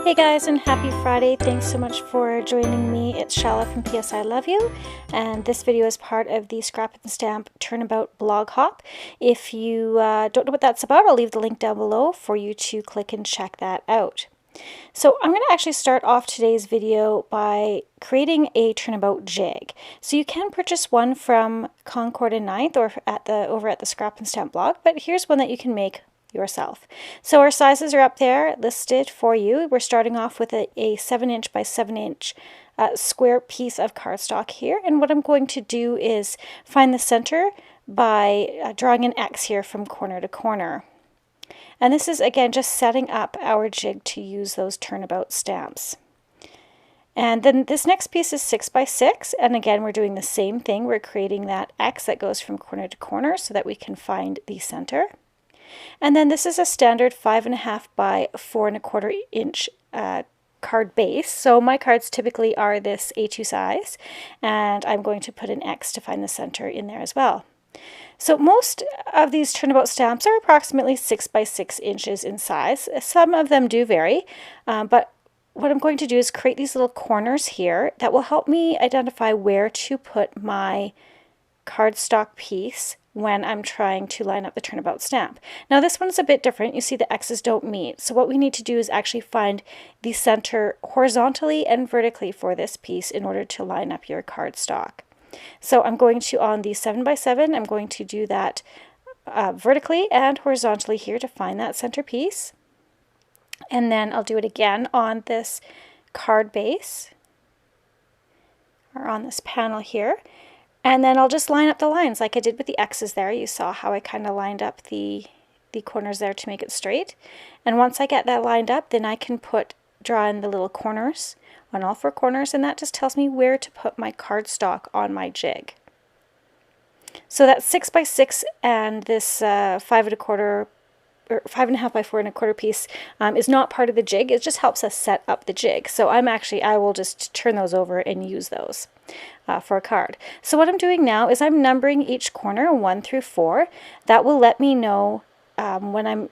Hey guys, and happy Friday. Thanks so much for joining me. It's Chala from PS I Love You, and this video is part of the ScrapnStamp Turnabout blog hop. If you don't know what that's about, I'll leave the link down below for you to click and check that out. So I'm going to actually start off today's video by creating a turnabout jig. So you can purchase one from Concord 9th or over at the ScrapnStamp blog, but here's one that you can make yourself. So our sizes are up there listed for you. We're starting off with a 7" by 7" square piece of cardstock here, and what I'm going to do is find the center by drawing an X here from corner to corner. And this is again just setting up our jig to use those turnabout stamps. And then this next piece is 6 by 6, and again we're doing the same thing. We're creating that X that goes from corner to corner so that we can find the center. And then this is a standard 5.5 by 4¼ card base. So my cards typically are this A2 size, and I'm going to put an X to find the center in there as well. So most of these turnabout stamps are approximately 6 by 6 inches in size. Some of them do vary, but what I'm going to do is create these little corners here that will help me identify where to put my cardstock piece when I'm trying to line up the turnabout stamp. Now this one's a bit different. You see the X's don't meet. So what we need to do is actually find the center horizontally and vertically for this piece in order to line up your cardstock. So I'm going to, on the 7 by 7, I'm going to do that vertically and horizontally here to find that center piece. And then I'll do it again on this card base, or on this panel here. And then I'll just line up the lines like I did with the X's there. You saw how I kind of lined up the corners there to make it straight. And once I get that lined up, then I can draw in the little corners on all 4 corners, and that just tells me where to put my cardstock on my jig. So that 6 by 6 and this 5.25 or 5.5 by 4¼ piece is not part of the jig. It just helps us set up the jig. So I will just turn those over and use those for a card. So what I'm doing now is I'm numbering each corner 1 through 4. That will let me know when I'm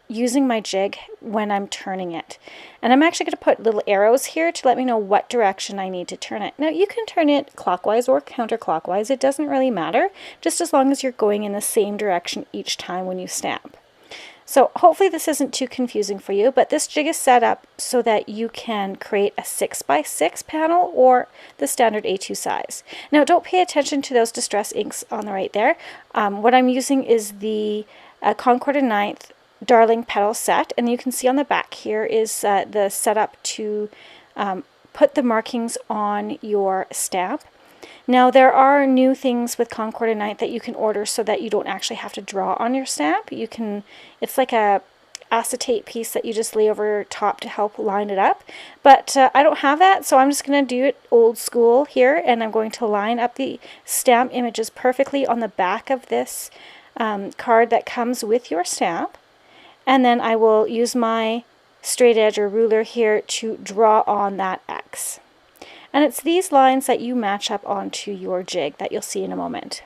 using my jig, when I'm turning it. And I'm actually going to put little arrows here to let me know what direction I need to turn it. Now you can turn it clockwise or counterclockwise. It doesn't really matter, just as long as you're going in the same direction each time when you stamp. So hopefully this isn't too confusing for you, but this jig is set up so that you can create a 6 by 6 panel or the standard A2 size. Now don't pay attention to those distress inks on the right there. What I'm using is the Concord 9th Darling Petals set, and you can see on the back here is the setup to put the markings on your stamp. Now there are new things with Concord 9th that you can order so that you don't actually have to draw on your stamp. It's like a acetate piece that you just lay over top to help line it up. But I don't have that, so I'm just going to do it old school here, and I'm going to line up the stamp images perfectly on the back of this card that comes with your stamp. And then I will use my straight edge or ruler here to draw on that X. And it's these lines that you match up onto your jig that you'll see in a moment.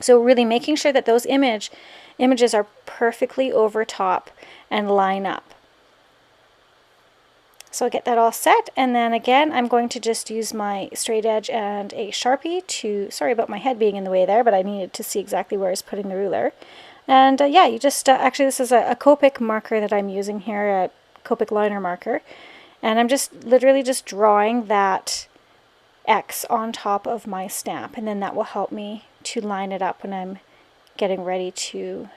So really making sure that those images are perfectly over top and line up. So I'll get that all set, and then again I'm going to just use my straight edge and a Sharpie to, sorry about my head being in the way there, but I needed to see exactly where I was putting the ruler. And yeah, you just, actually this is a Copic marker that I'm using here, a Copic liner marker. And I'm just literally just drawing that X on top of my stamp, and then that will help me to line it up when I'm getting ready to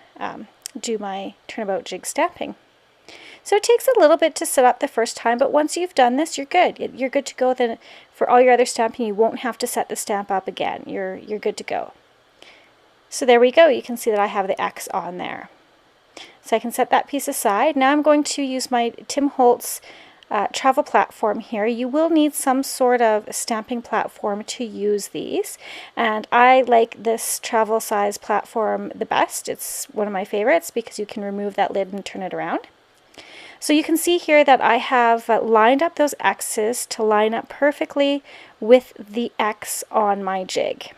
do my turnabout jig stamping. So it takes a little bit to set up the first time, but once you've done this, you're good. You're good to go. Then for all your other stamping, you won't have to set the stamp up again. You're good to go. So there we go. You can see that I have the X on there. So I can set that piece aside. Now I'm going to use my Tim Holtz travel platform here. You will need some sort of stamping platform to use these, and I like this travel size platform the best. It's one of my favorites because you can remove that lid and turn it around. So you can see here that I have lined up those X's to line up perfectly with the X on my jig.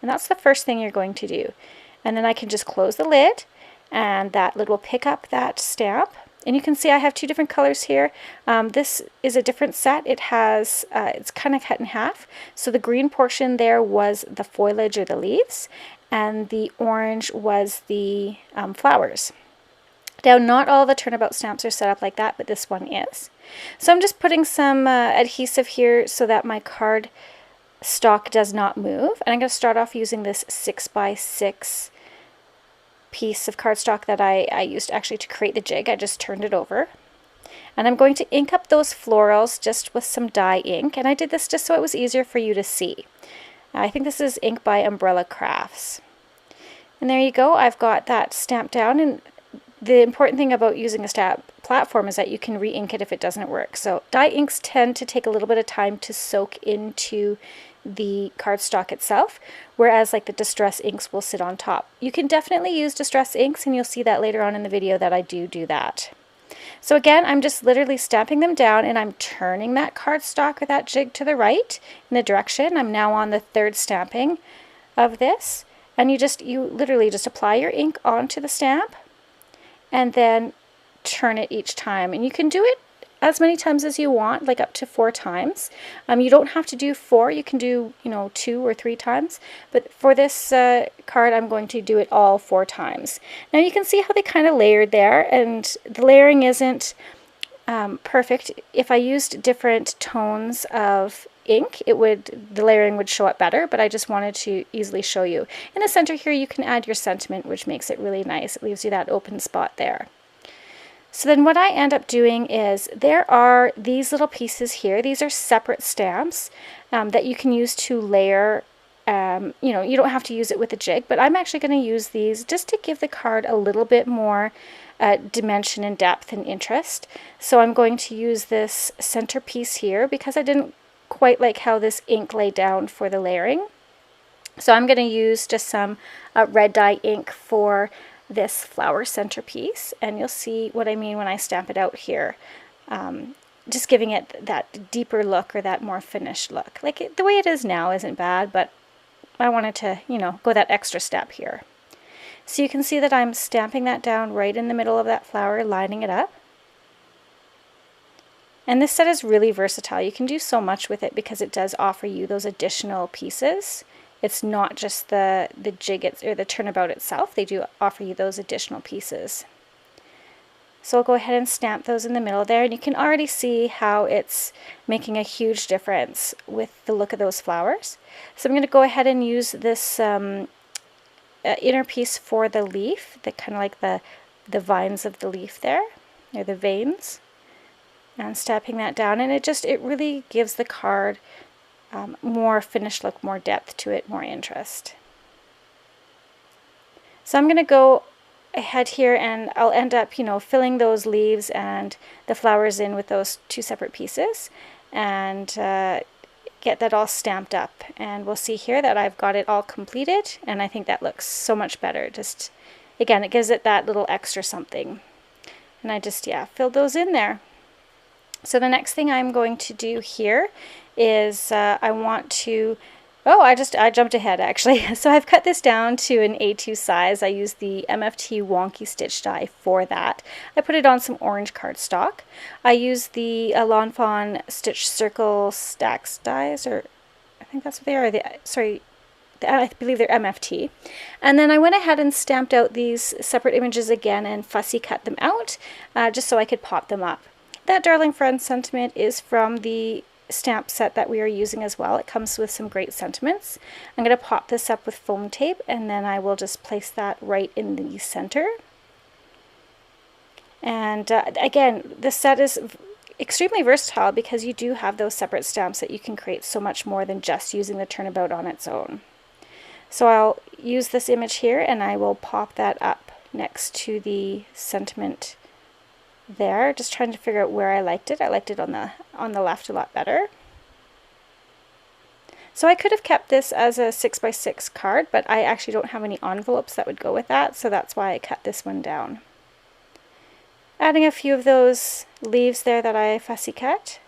And that's the first thing you're going to do. And then I can just close the lid, and that lid will pick up that stamp And you can see I have two different colors here. This is a different set. It has, it's kind of cut in half. So the green portion there was the foliage or the leaves, and the orange was the flowers. Now, not all the turnabout stamps are set up like that, but this one is. So I'm just putting some adhesive here so that my card stock does not move. And I'm going to start off using this 6x6 piece of cardstock that I used actually to create the jig. I just turned it over. And I'm going to ink up those florals just with some dye ink. And I did this just so it was easier for you to see. I think this is ink by Umbrella Crafts. And there you go. I've got that stamped down. And the important thing about using a stamp platform is that you can re-ink it if it doesn't work. So dye inks tend to take a little bit of time to soak into the cardstock itself, whereas like the distress inks will sit on top. You can definitely use distress inks, and you'll see that later on in the video that I do that. So again, I'm just literally stamping them down, and I'm turning that cardstock or that jig to the right in the direction. I'm now on the third stamping of this, and you literally just apply your ink onto the stamp and then turn it each time. And you can do it as many times as you want, like up to 4 times. You don't have to do 4, you can do, 2 or 3 times. But for this card, I'm going to do it all 4 times. Now you can see how they kind of layered there, and the layering isn't perfect. If I used different tones of ink, the layering would show up better, but I just wanted to easily show you. In the center here, you can add your sentiment, which makes it really nice. It leaves you that open spot there. So then what I end up doing is there are these little pieces here. These are separate stamps that you can use to layer. You don't have to use it with a jig, but I'm actually going to use these just to give the card a little bit more dimension and depth and interest. So I'm going to use this centerpiece here because I didn't quite like how this ink lay down for the layering. So I'm going to use just some red dye ink for this flower centerpiece, and you'll see what I mean when I stamp it out here. Just giving it that deeper look or that more finished look. Like the way it is now isn't bad, but I wanted to, go that extra step here. So you can see that I'm stamping that down right in the middle of that flower, lining it up. And this set is really versatile. You can do so much with it because it does offer you those additional pieces. It's not just the jig or the turnabout itself. They do offer you those additional pieces. So I'll go ahead and stamp those in the middle there, and you can already see how it's making a huge difference with the look of those flowers. So I'm going to go ahead and use this inner piece for the leaf, the kind of like the vines of the leaf there, or the veins. And stamping that down, and it really gives the card more finished look, more depth to it, more interest. So I'm going to go ahead here, and I'll end up, filling those leaves and the flowers in with those 2 separate pieces, and get that all stamped up. And we'll see here that I've got it all completed, and I think that looks so much better. Just, again, it gives it that little extra something. And I just, filled those in there. So the next thing I'm going to do here is I want to, I jumped ahead actually. So I've cut this down to an A2 size. I used the MFT wonky stitch die for that. I put it on some orange cardstock. I used the Lawn Fawn Stitch Circle Stacks dies, or I think that's what they are. I believe they're MFT. And then I went ahead and stamped out these separate images again and fussy cut them out just so I could pop them up. That Darling Friend sentiment is from the stamp set that we are using as well. It comes with some great sentiments. I'm going to pop this up with foam tape, and then I will just place that right in the center. And again, this set is extremely versatile because you do have those separate stamps that you can create so much more than just using the turnabout on its own. So I'll use this image here, and I will pop that up next to the sentiment there, just trying to figure out where I liked it. I liked it on the left a lot better. So I could have kept this as a 6x6 card, but I actually don't have any envelopes that would go with that, so that's why I cut this one down. Adding a few of those leaves there that I fussy cut.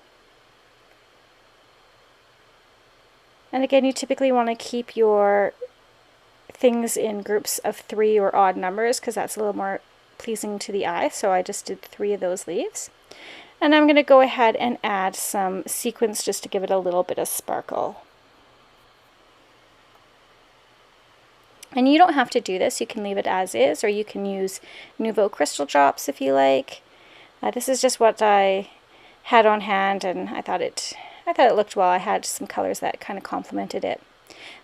And again, you typically want to keep your things in groups of 3 or odd numbers because that's a little more pleasing to the eye, so I just did 3 of those leaves. And I'm going to go ahead and add some sequins just to give it a little bit of sparkle. And you don't have to do this, you can leave it as is, or you can use Nouveau crystal drops if you like. This is just what I had on hand, and I thought it looked well. I had some colors that kind of complemented it.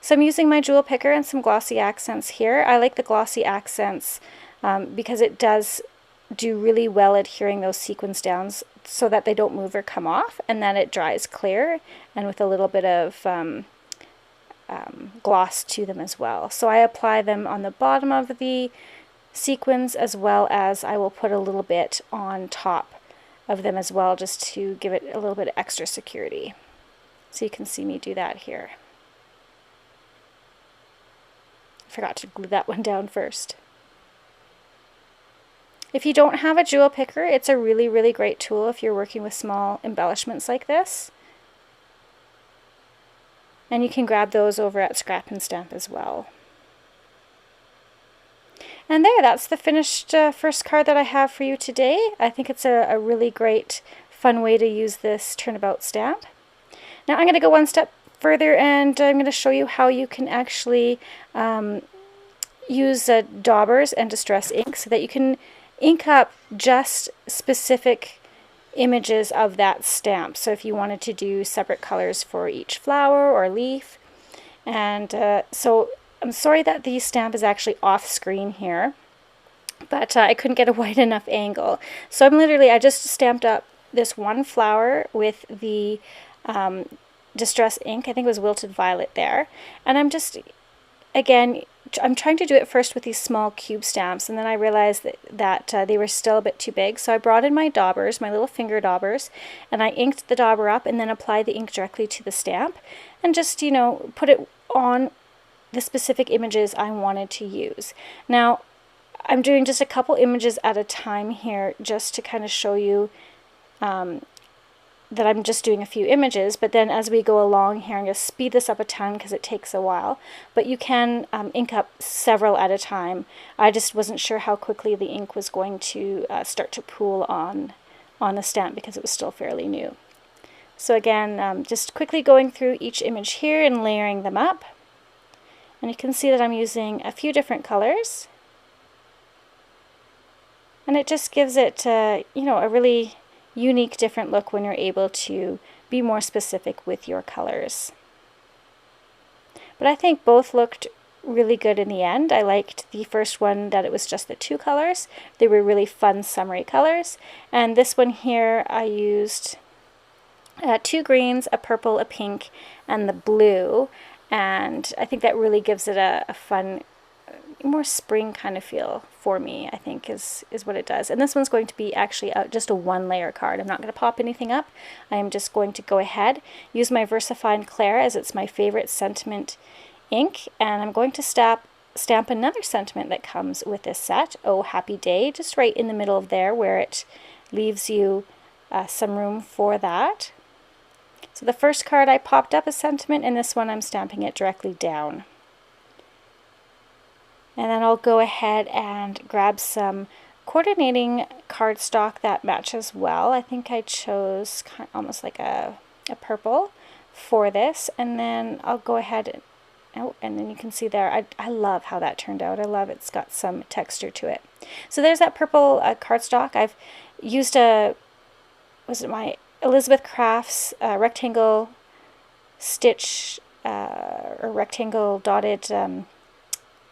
So I'm using my jewel picker and some glossy accents here. I like the glossy accents because it does do really well adhering those sequins down so that they don't move or come off, and then it dries clear and with a little bit of gloss to them as well. So I apply them on the bottom of the sequins, as well as I will put a little bit on top of them as well, just to give it a little bit of extra security. So you can see me do that here. I forgot to glue that one down first. If you don't have a jewel picker, it's a really, really great tool if you're working with small embellishments like this. And you can grab those over at ScrapnStamp as well. And there, that's the finished first card that I have for you today. I think it's a really great, fun way to use this turnabout stamp. Now I'm going to go one step further, and I'm going to show you how you can actually use daubers and distress ink so that you can ink up just specific images of that stamp. So if you wanted to do separate colors for each flower or leaf. And so I'm sorry that the stamp is actually off screen here, but I couldn't get a wide enough angle. So I just stamped up this one flower with the distress ink. I think it was Wilted Violet there. And I'm just, again, I'm trying to do it first with these small cube stamps, and then I realized that they were still a bit too big. So I brought in my daubers, my little finger daubers, and I inked the dauber up and then applied the ink directly to the stamp and just, you know, put it on the specific images I wanted to use. Now, I'm doing just a couple images at a time here just to kind of show you that I'm just doing a few images, but then as we go along here, I'm going to speed this up a ton because it takes a while, but you can ink up several at a time. I just wasn't sure how quickly the ink was going to start to pool on the stamp because it was still fairly new. So again, just quickly going through each image here and layering them up. And you can see that I'm using a few different colors. And it just gives it, you know, a really unique, different look when you're able to be more specific with your colors. But I think both looked really good in the end. I liked the first one that it was just the 2 colors. They were really fun, summery colors. And this one here, I used 2 greens, a purple, a pink, and the blue. And I think that really gives it a fun, more spring kind of feel for me, I think is what it does. And this one's going to be actually just a 1-layer card. I'm not going to pop anything up. I am just going to go ahead, use my VersaFine Claire as it's my favorite sentiment ink, and I'm going to stamp another sentiment that comes with this set, Oh Happy Day, just right in the middle of there where it leaves you some room for that. So the first card I popped up a sentiment, and this one I'm stamping it directly down. And then I'll go ahead and grab some coordinating cardstock that matches well. I think I chose kind of almost like a purple for this. And then I'll go ahead and, oh, and then you can see there, I love how that turned out. I love it's got some texture to it. So there's that purple cardstock. I've used was it my Elizabeth Crafts rectangle stitch or rectangle dotted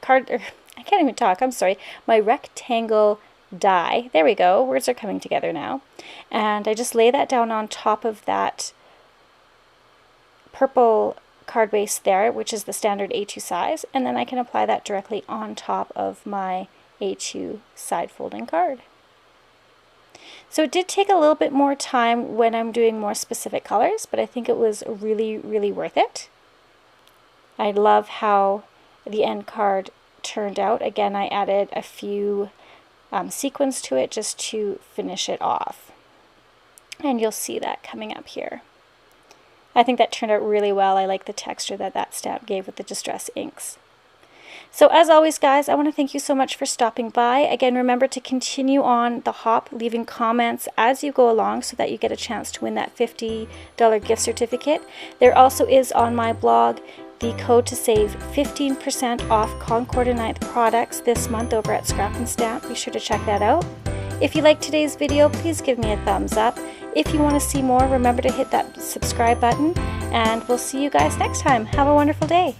I can't even talk, I'm sorry, my rectangle die. There we go, words are coming together now. And I just lay that down on top of that purple card base there, which is the standard A2 size, and then I can apply that directly on top of my A2 side folding card. So it did take a little bit more time when I'm doing more specific colors, but I think it was really, really worth it. I love how the end card turned out. Again, I added a few sequins to it just to finish it off. And you'll see that coming up here. I think that turned out really well. I like the texture that that stamp gave with the distress inks. So as always, guys, I want to thank you so much for stopping by. Again, remember to continue on the hop, leaving comments as you go along so that you get a chance to win that $50 gift certificate. There also is on my blog the code to save 15% off Concord 9th products this month over at ScrapnStamp. Be sure to check that out. If you liked today's video, please give me a thumbs up. If you want to see more, remember to hit that subscribe button, and we'll see you guys next time. Have a wonderful day.